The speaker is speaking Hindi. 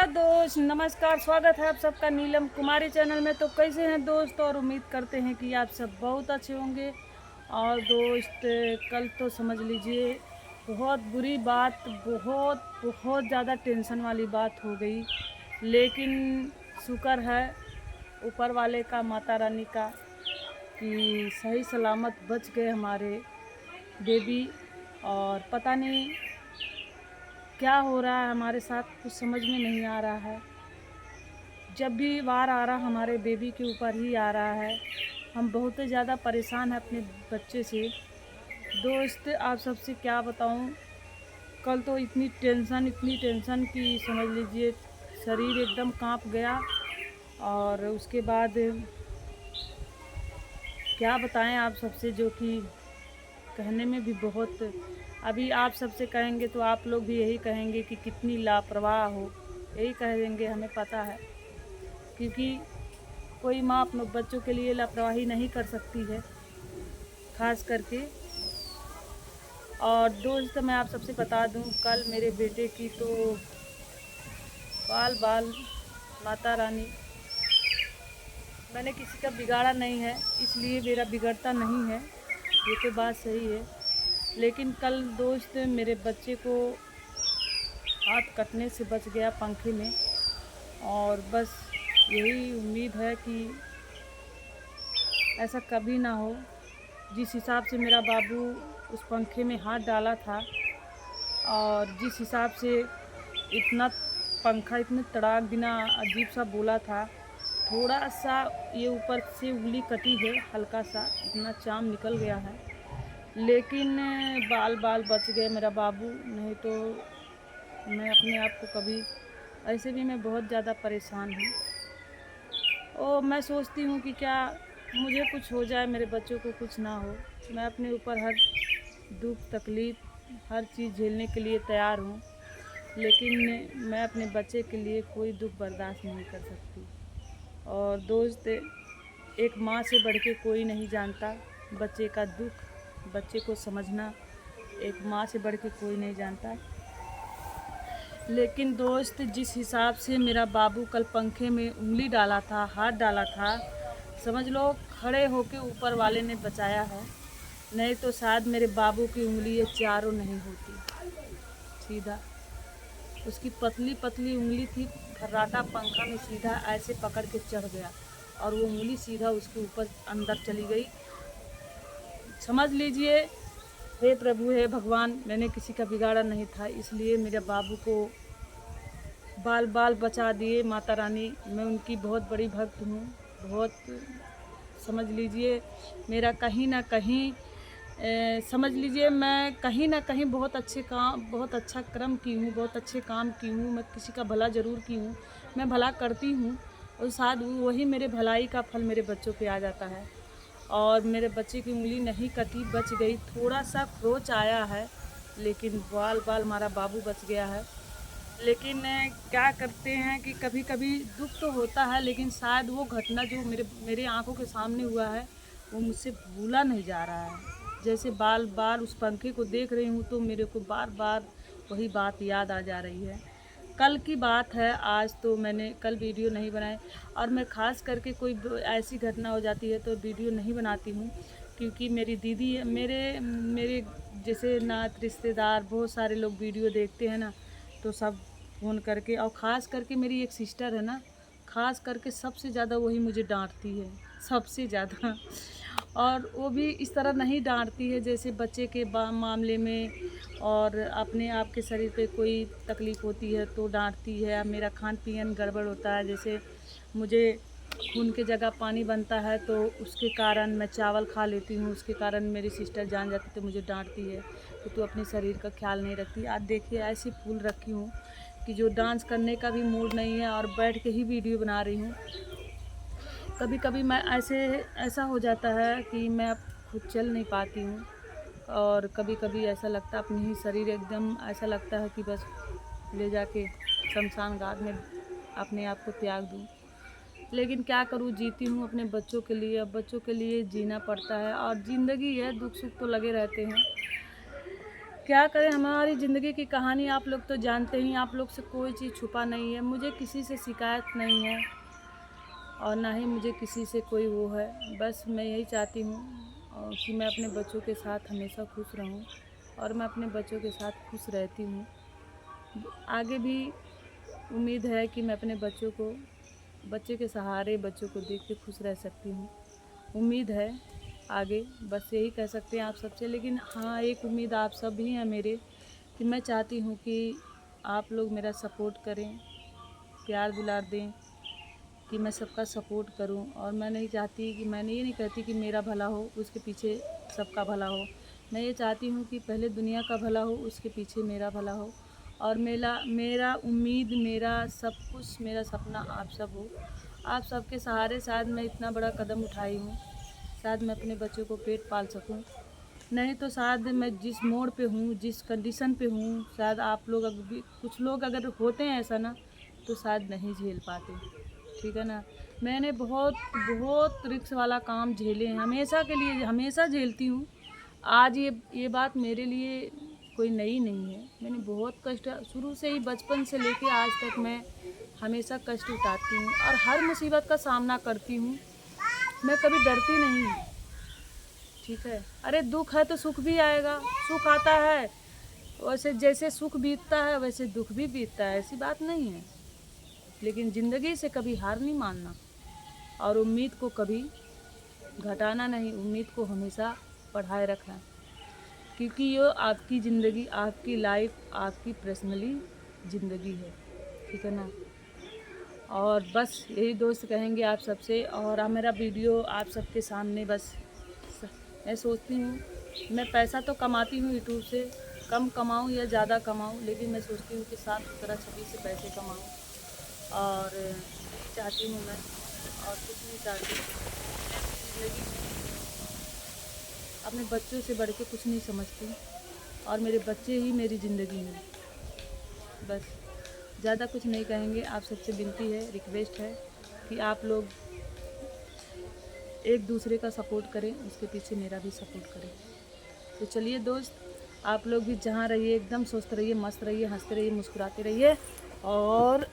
हेलो दोस्त, नमस्कार। स्वागत है आप सबका नीलम कुमारी चैनल में। तो कैसे हैं दोस्त, और उम्मीद करते हैं कि आप सब बहुत अच्छे होंगे। और दोस्त, कल तो समझ लीजिए बहुत बुरी बात, बहुत बहुत ज़्यादा टेंशन वाली बात हो गई। लेकिन शुक्र है ऊपर वाले का, माता रानी का, कि सही सलामत बच गए हमारे बेबी। और पता नहीं क्या हो रहा है हमारे साथ, कुछ समझ में नहीं आ रहा है। जब भी वार आ रहा हमारे बेबी के ऊपर ही आ रहा है। हम बहुत ही ज़्यादा परेशान हैं अपने बच्चे से। दोस्त, आप सबसे क्या बताऊं, कल तो इतनी टेंशन कि समझ लीजिए शरीर एकदम कांप गया। और उसके बाद क्या बताएं आप सबसे, जो कि कहने में भी बहुत, अभी आप सबसे कहेंगे तो आप लोग भी यही कहेंगे कि कितनी लापरवाह हो, यही कह देंगे, हमें पता है। क्योंकि कोई माँ अपने बच्चों के लिए लापरवाही नहीं कर सकती है, खास करके। और दोस्त, मैं आप सबसे बता दूं, कल मेरे बेटे की तो बाल बाल, माता रानी, मैंने किसी का बिगाड़ा नहीं है, इसलिए मेरा बिगड़ता नहीं है, ये तो बात सही है। लेकिन कल दोस्त, मेरे बच्चे को हाथ कटने से बच गया पंखे में। और बस यही उम्मीद है कि ऐसा कभी ना हो। जिस हिसाब से मेरा बाबू उस पंखे में हाथ डाला था, और जिस हिसाब से इतना पंखा इतने तड़ाक बिना अजीब सा बोला था, थोड़ा सा ये ऊपर से उंगली कटी है, हल्का सा इतना चाम निकल गया है। लेकिन बाल बाल बच गए मेरा बाबू, नहीं तो मैं अपने आप को कभी, ऐसे भी मैं बहुत ज़्यादा परेशान हूँ। और मैं सोचती हूँ कि क्या मुझे कुछ हो जाए, मेरे बच्चों को कुछ ना हो। मैं अपने ऊपर हर दुख तकलीफ़, हर चीज़ झेलने के लिए तैयार हूँ। लेकिन मैं अपने बच्चे के लिए कोई दुख बर्दाश्त नहीं कर सकती। और दोस्त, एक माँ से बढ़ के कोई नहीं जानता बच्चे का दुख, बच्चे को समझना एक माँ से बढ़ के कोई नहीं जानता। लेकिन दोस्त, जिस हिसाब से मेरा बाबू कल पंखे में उंगली डाला था, हाथ डाला था, समझ लो खड़े होके ऊपर वाले ने बचाया है। नहीं तो शायद मेरे बाबू की उंगली ये चारों नहीं होती। सीधा उसकी पतली पतली उंगली थी, फर्राटा पंखा में सीधा ऐसे पकड़ के चढ़ गया, और वो उंगली सीधा उसके ऊपर अंदर चली गई। समझ लीजिए, हे प्रभु, हे भगवान, मैंने किसी का बिगाड़ा नहीं था, इसलिए मेरे बाबू को बाल बाल बचा दिए माता रानी। मैं उनकी बहुत बड़ी भक्त हूँ, बहुत, समझ लीजिए मेरा कहीं ना कहीं, समझ लीजिए मैं कहीं ना कहीं बहुत अच्छे काम, बहुत अच्छा कर्म की हूँ, बहुत अच्छे काम की हूँ। मैं किसी का भला ज़रूर की हूँ, मैं भला करती हूँ, और शायद वही मेरे भलाई का फल मेरे बच्चों पे आ जाता है। और मेरे बच्चे की उंगली नहीं कटी, बच गई, थोड़ा सा खरोच आया है, लेकिन बाल बाल हमारा बाबू बच गया है। लेकिन क्या करते हैं कि कभी कभी दुख तो होता है, लेकिन शायद वो घटना जो मेरे मेरे आंखों के सामने हुआ है, वो मुझसे भूला नहीं जा रहा है। जैसे बाल बाल उस पंखे को देख रही हूँ तो मेरे को बार बार वही बात याद आ जा रही है। कल की बात है, आज तो मैंने कल वीडियो नहीं बनाई। और मैं ख़ास करके कोई ऐसी घटना हो जाती है तो वीडियो नहीं बनाती हूँ, क्योंकि मेरी दीदी, मेरे मेरे जैसे नात रिश्तेदार बहुत सारे लोग वीडियो देखते हैं ना, तो सब फ़ोन करके, और ख़ास करके मेरी एक सिस्टर है ना, ख़ास करके सबसे ज़्यादा वही मुझे डांटती है, सबसे ज़्यादा। और वो भी इस तरह नहीं डांटती है जैसे बच्चे के मामले में, और अपने आप के शरीर पे कोई तकलीफ़ होती है तो डांटती है। मेरा खान पीन गड़बड़ होता है, जैसे मुझे खून की जगह पानी बनता है, तो उसके कारण मैं चावल खा लेती हूँ, उसके कारण मेरी सिस्टर जान जाती तो मुझे डांटती है कि तू अपने शरीर का ख्याल नहीं रखती। आज देखिए ऐसी फूल रखी हूँ कि जो डांस करने का भी मूड नहीं है, और बैठ के ही वीडियो बना रही हूँ। कभी कभी मैं ऐसा हो जाता है कि मैं अब खुद चल नहीं पाती हूँ। और कभी कभी ऐसा लगता है अपनी ही शरीर एकदम ऐसा लगता है कि बस ले जाके शमशान घाट में अपने आप को त्याग दूँ। लेकिन क्या करूँ, जीती हूँ अपने बच्चों के लिए, अब बच्चों के लिए जीना पड़ता है। और ज़िंदगी है, दुख सुख तो लगे रहते हैं। क्या करें, हमारी ज़िंदगी की कहानी आप लोग तो जानते ही, आप लोग से कोई चीज़ छुपा नहीं है। मुझे किसी से शिकायत नहीं है और ना ही मुझे किसी से कोई वो है। बस मैं यही चाहती हूँ कि मैं अपने बच्चों के साथ हमेशा खुश रहूँ और मैं अपने बच्चों के साथ खुश रहती हूँ। आगे भी उम्मीद है कि मैं अपने बच्चे के सहारे बच्चों को देख के खुश रह सकती हूँ। उम्मीद है आगे, बस यही कह सकते हैं आप सबसे। लेकिन हाँ, एक उम्मीद आप सब भी हैं मेरे, कि मैं चाहती हूँ कि आप लोग मेरा सपोर्ट करें, प्यार दुलार दें, कि मैं सबका सपोर्ट करूं। और मैं नहीं चाहती कि, मैंने ये नहीं कहती कि मेरा भला हो उसके पीछे सबका भला हो। मैं ये चाहती हूँ कि पहले दुनिया का भला हो, उसके पीछे मेरा भला हो। और मेरा उम्मीद, मेरा सब कुछ, मेरा सपना आप सब हो। आप सबके सहारे शायद मैं इतना बड़ा कदम उठाई हूँ, शायद मैं अपने बच्चों को पेट पाल सकूँ। नहीं तो शायद मैं जिस मोड़ पे हूँ, जिस कंडीशन पे हूँ, शायद आप लोग अगर भी, कुछ लोग अगर होते हैं ऐसा ना, तो शायद नहीं झेल पाते। ठीक है ना। मैंने बहुत बहुत रिस्क वाला काम झेले हैं, हमेशा के लिए हमेशा झेलती हूँ। आज ये बात मेरे लिए कोई नई नहीं है। मैंने बहुत कष्ट शुरू से ही, बचपन से लेके आज तक मैं हमेशा कष्ट उठाती हूँ और हर मुसीबत का सामना करती हूँ। मैं कभी डरती नहीं हूँ। ठीक है। अरे दुख है तो सुख भी आएगा, सुख आता है वैसे, जैसे सुख बीतता है वैसे दुख भी बीतता है, ऐसी बात नहीं है। लेकिन ज़िंदगी से कभी हार नहीं मानना और उम्मीद को कभी घटाना नहीं, उम्मीद को हमेशा बढ़ाए रखना, क्योंकि ये आपकी ज़िंदगी, आपकी लाइफ, आपकी पर्सनली ज़िंदगी है। ठीक है ना। और बस यही दोस्त कहेंगे आप सबसे। और मेरा वीडियो आप सबके सामने बस, मैं सोचती हूँ, मैं पैसा तो कमाती हूँ यूट्यूब से, कम कमाऊँ या ज़्यादा कमाऊँ, लेकिन मैं सोचती हूँ कि साफ सुथरा छवि से पैसे कमाऊँ। और यही चाहती हूँ मैं, और कुछ नहीं चाहती। मैं अपनी ज़िंदगी में अपने बच्चों से बढ़ के कुछ नहीं समझती और मेरे बच्चे ही मेरी ज़िंदगी हैं। बस ज़्यादा कुछ नहीं कहेंगे। आप सबसे विनती है, रिक्वेस्ट है कि आप लोग एक दूसरे का सपोर्ट करें, उसके पीछे मेरा भी सपोर्ट करें। तो चलिए दोस्त, आप लोग भी जहाँ रहिए एकदम स्वस्थ रहिए, मस्त रहिए, हंसते रहिए, मुस्कुराते रहिए और